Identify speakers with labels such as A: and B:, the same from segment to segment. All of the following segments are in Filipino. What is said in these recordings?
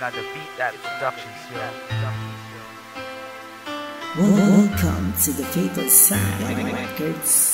A: another beat that productions here.
B: Welcome to the Fatal Side Records.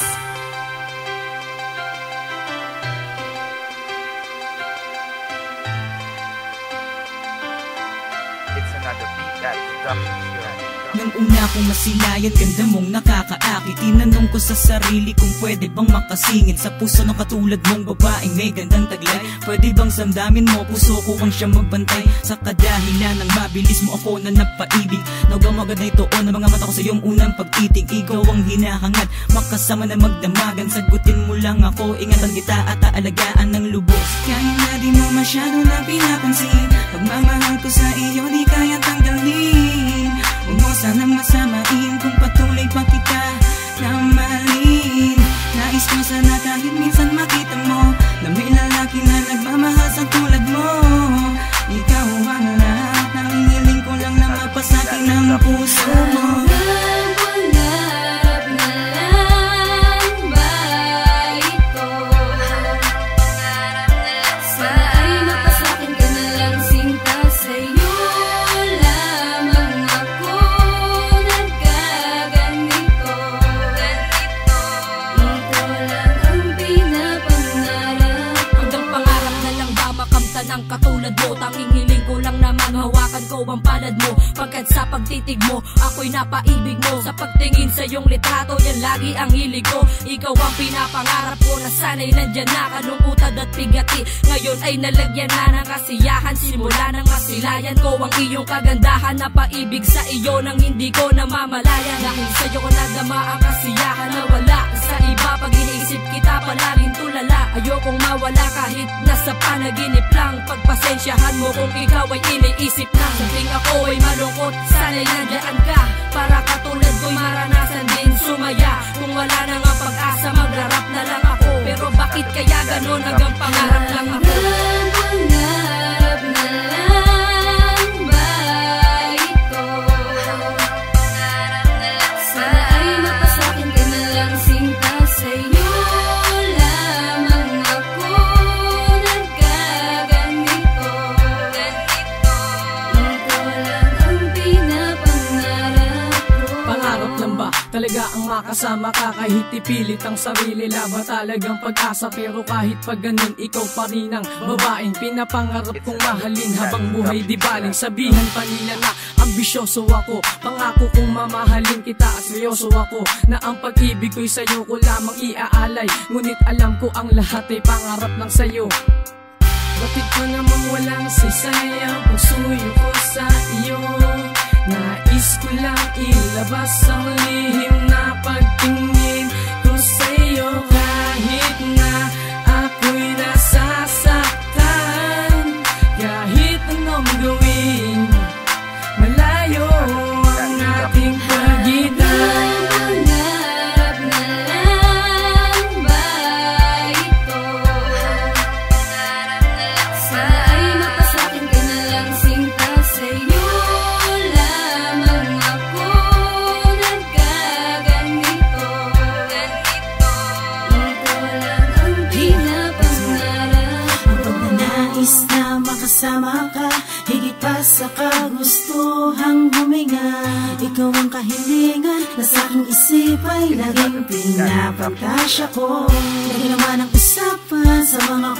A: It's another beat that productions here.
C: Nang una kong masilayan, ganda mong nakakaakit. Tinanong ko sa sarili kung pwede bang makasingit sa puso ng katulad mong babaeng may gandang taglay. Pwede bang samdamin mo, puso ko ang siyang magbantay. Sa kadahilan ng mabilis mo ako na napaibig. Nawagad na ito o ng mga mata ko sa iyong unang pag-itig. Ikaw ang hinahangad, makasama na magdamagan. Sagutin mo lang ako, ingatan kita at aalagaan ng lubos. Kahit na di mo masyado na pinapansin, pagmamahal ko sa iyo di kaya tanggalin. Huwag mo sanang masamain kung patuloy pa kita na mahalin. Nais ko sana kahit minsan makita mo na may lalaki na nagmamahal sa tulad mo. Ikaw ang lahat, ang hiniling ko lang na mapasakin ang puso mo.
D: Ng katulad mo, tanging hiling ko lang naman hawakan ko ang palad mo. Pagkat sa pagtitig mo, ako'y napaibig mo. Sa pagtingin sa iyong litrato, yan lagi ang hilig ko. Ikaw ang pinapangarap ko na sana'y nandyan na. Kalungkutad at bigati, ngayon ay nalagyan na ng kasiyahan. Simula ng masilayan ko ang iyong kagandahan. Napaibig sa iyo nang hindi ko namamalayan. Dahil sa iyo ko nadama ang kasiyahan na wala sa iba. Pag iniisip kita palaging tulala, ayokong mawala kahit nasa panaginip lang. Pagpasensyahan mo kung ikaw ay iniisip na sabing ako ay malungkot, sana'y nandiyan ka para katulad ko'y maranasan din sumaya. Kung wala na nga pag-asa, maglarap na lang ako. Pero bakit kaya ganon, hanggang pangarap lang ako.
E: Pangarap na lang ba ito? Sana ay mapasakin ka na lang sinta sa'yo.
F: Talaga ang makasama ka kahit ipilit ang sarili. Laba talagang pag-asa pero kahit pag ganun ikaw pa rin ang babaeng pinapangarap kong mahalin habang buhay. Di baling sabihan pa nila na ambisyoso ako, pangako kong mamahalin kita at seryoso ako na ang pag-ibig ko'y sa'yo ko lamang iaalay. Ngunit alam ko ang lahat ay pangarap lang sa'yo. Bakit ko namang walang saysay ang pagsuyo ko sa iyo? Nais ko lang ilabas ang lihim na pagtingin ko sa'yo. Kahit na ako'y nasasaktan, kahit anong gawin, malayo ang ating pagitan.
E: Pangarap na lang ba ito? Sana ay mapasakin ka na lang sinta sa'yo.
B: Na makasama ka, higit pa sa kagustuhang huminga. Ikaw ang kahilingan na sa aking isip ay laging pinapagkasya ko. Lagi naman ang usapan sa mga